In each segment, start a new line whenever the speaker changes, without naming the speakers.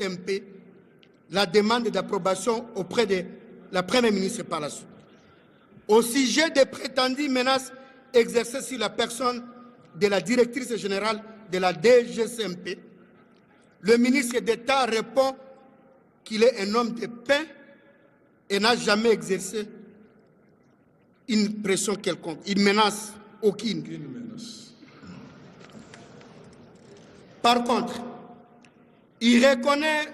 MP la demande d'approbation auprès de la Première ministre par la suite. Au sujet des prétendues menaces exercées sur la personne de la directrice générale de la DGCMP, le ministre d'État répond qu'il est un homme de paix et n'a jamais exercé une pression quelconque, une menace aucune. Par contre, il reconnaît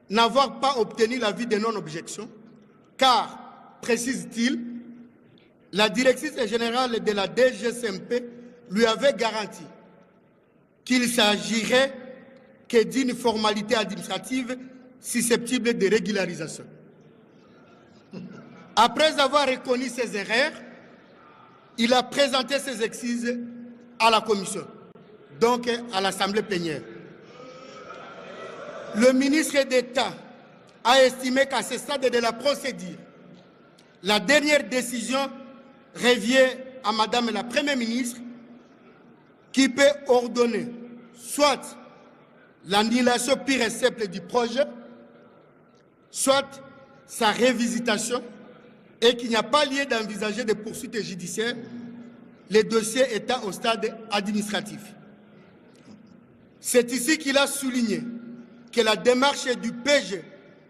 n'avoir pas obtenu l'avis de non-objection, car, précise-t-il, la directrice générale de la DGCMP lui avait garanti qu'il s'agirait que d'une formalité administrative susceptible de régularisation. Après avoir reconnu ses erreurs, il a présenté ses excuses à la commission, donc à l'Assemblée plénière. Le ministre d'État a estimé qu'à ce stade de la procédure, la dernière décision revient à Madame la Première ministre qui peut ordonner soit l'annulation pure et simple du projet, soit sa révisitation et qu'il n'y a pas lieu d'envisager des poursuites judiciaires, les dossiers étant au stade administratif. C'est ici qu'il a souligné que la démarche du PG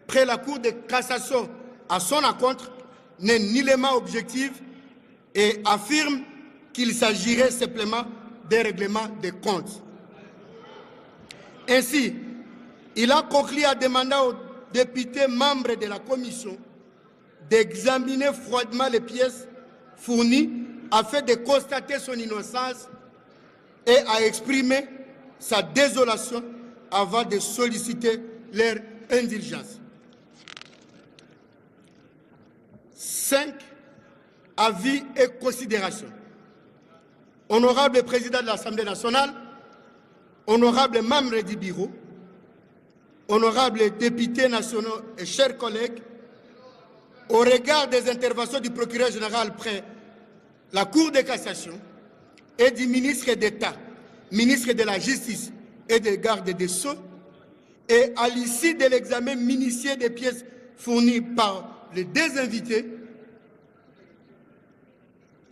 près la Cour de cassation à son encontre n'est nullement objective et affirme qu'il s'agirait simplement d'un règlement des comptes. Ainsi, il a conclu à demander aux députés membres de la commission d'examiner froidement les pièces fournies afin de constater son innocence et à exprimer sa désolation avant de solliciter leur indulgence. 5. Avis et considérations. Honorable Président de l'Assemblée nationale, honorables membres du bureau, honorables députés nationaux et chers collègues, au regard des interventions du procureur général près la Cour de cassation et du ministre d'État, ministre de la Justice et des gardes des Sceaux, et à l'issue de l'examen minutieux des pièces fournies par les deux invités,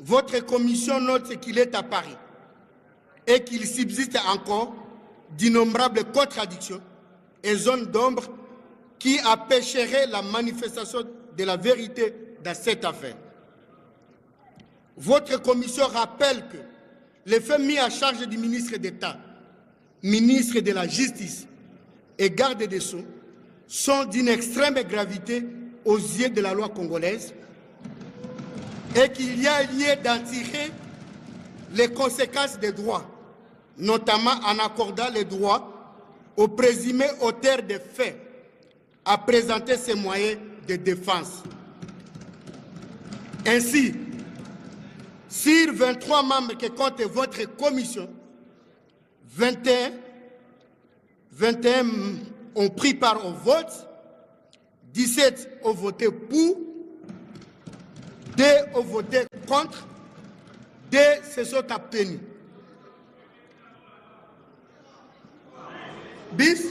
votre commission note qu'il est à Paris et qu'il subsiste encore d'innombrables contradictions et zones d'ombre qui empêcheraient la manifestation de la vérité dans cette affaire. Votre commission rappelle que les faits mis à charge du ministre d'État, ministre de la Justice et garde des Sceaux sont d'une extrême gravité aux yeux de la loi congolaise et qu'il y a lieu d'en tirer les conséquences des droits, notamment en accordant les droits aux présumés auteurs des faits à présenter ses moyens de défense. Ainsi, sur 23 membres que compte votre commission, 21 ont pris part au vote, 17 ont voté pour, 2 ont voté contre, 2 se sont abstenus. Bis.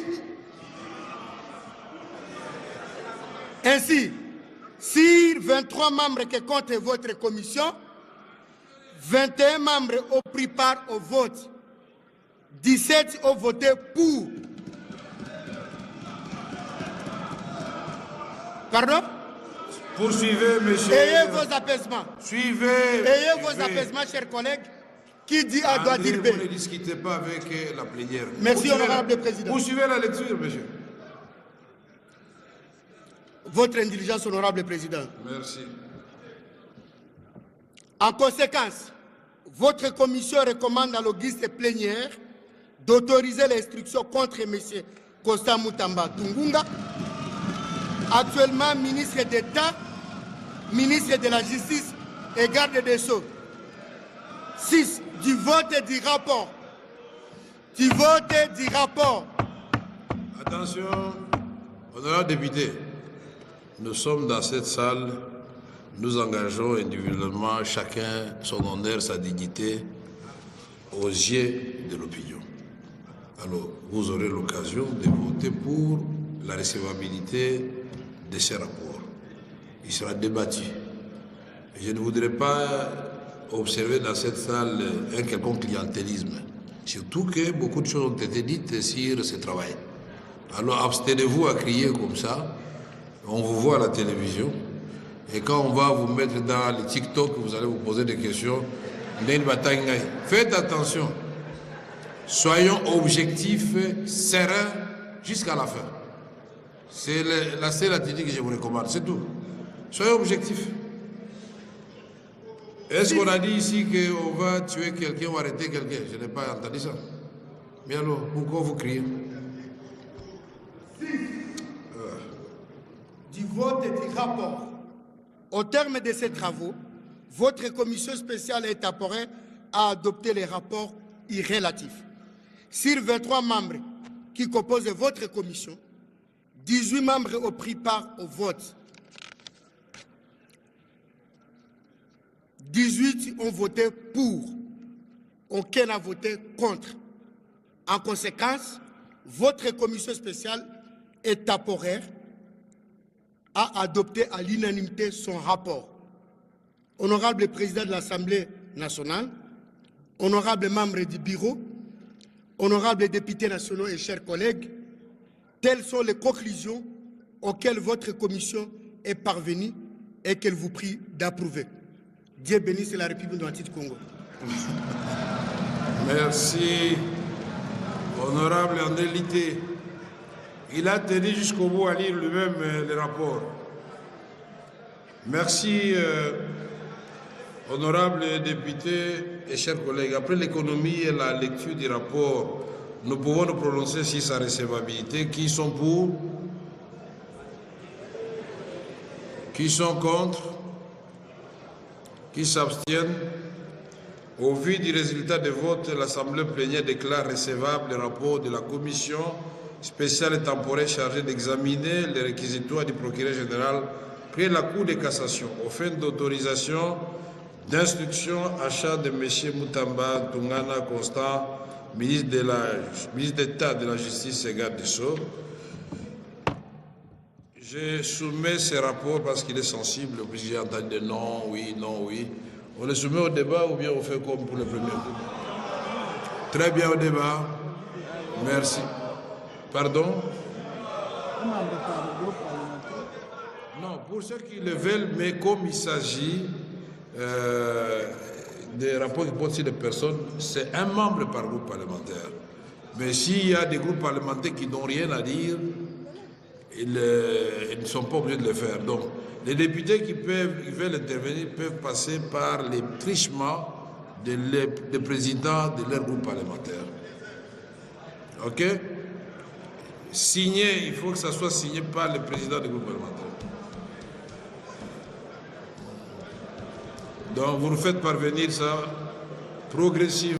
Ainsi, sur 23 membres que compte votre commission, 21 membres ont pris part au vote, 17 ont voté pour. Pardon?
Poursuivez, monsieur.
Ayez vos apaisements.
Suivez.
Ayez vos apaisements, chers collègues. Qui dit A doit dire B.
Vous ne discutez pas avec la plénière.
Merci, honorable président.
Poursuivez la lecture, monsieur.
Votre indulgence, honorable président.
Merci.
En conséquence, votre commission recommande à l'auguste plénière d'autoriser l'instruction contre M. Costa Mutamba Tungunga, actuellement ministre d'État, ministre de la Justice et garde des Sceaux. 6. Du vote et du rapport. Du vote et du rapport.
Attention, honorable député, nous sommes dans cette salle, nous engageons individuellement chacun son honneur, sa dignité aux yeux de l'opinion. Alors, vous aurez l'occasion de voter pour la recevabilité de ces rapports. Il sera débattu. Je ne voudrais pas observer dans cette salle un quelconque clientélisme. Surtout que beaucoup de choses ont été dites sur ce travail. Alors abstenez-vous à crier comme ça. On vous voit à la télévision. Et quand on va vous mettre dans les TikTok, vous allez vous poser des questions. Faites attention. Soyons objectifs, sereins jusqu'à la fin. C'est la seule attitude que je vous recommande, c'est tout. Soyez objectifs. Est-ce qu'on a dit ici qu'on va tuer quelqu'un ou arrêter quelqu'un? Je n'ai pas entendu ça. Mais alors, pourquoi vous criez?
Du vote et du rapport. Au terme de ces travaux, votre commission spéciale et temporaire a adopté les rapports irrélatifs. Sur 23 membres qui composent votre commission, 18 membres ont pris part au vote. 18 ont voté pour, aucun n'a voté contre. En conséquence, votre commission spéciale et temporaire a adopté à l'unanimité son rapport. Honorable président de l'Assemblée nationale, honorables membres du bureau, honorables députés nationaux et chers collègues, telles sont les conclusions auxquelles votre commission est parvenue et qu'elle vous prie d'approuver. Dieu bénisse la République démocratique du Congo.
Merci, honorable André Litté. Il a tenu jusqu'au bout à lire lui-même les rapports. Merci, honorables députés et chers collègues. Après l'économie et la lecture du rapport, nous pouvons nous prononcer sur sa recevabilité. Qui sont pour? Qui sont contre? Qui s'abstiennent? Au vu du résultat des votes, l'Assemblée plénière déclare recevable le rapport de la commission spéciale et temporaire chargée d'examiner les réquisitoires du procureur général près de la Cour de cassation aux fins d'autorisation d'instruction achat de M. Moutamba Tungana Constant, ministre d'État de la Justice et garde des Sceaux. Je soumets ce rapport parce qu'il est sensible, puisque j'ai entendu des non, oui, non, oui. On le soumet au débat ou bien on fait comme pour le premier coup? Très bien, au débat. Merci. Pardon? Non, pour ceux qui le veulent, mais comme il s'agit des rapports qui portent sur des personnes, c'est un membre par groupe parlementaire. Mais s'il y a des groupes parlementaires qui n'ont rien à dire, ils ne sont pas obligés de le faire. Donc, les députés qui veulent intervenir peuvent passer par les trichements des présidents de leur groupe parlementaire. OK? Signé, il faut que ça soit signé par le président du groupe parlementaire. Donc, vous nous faites parvenir ça progressivement.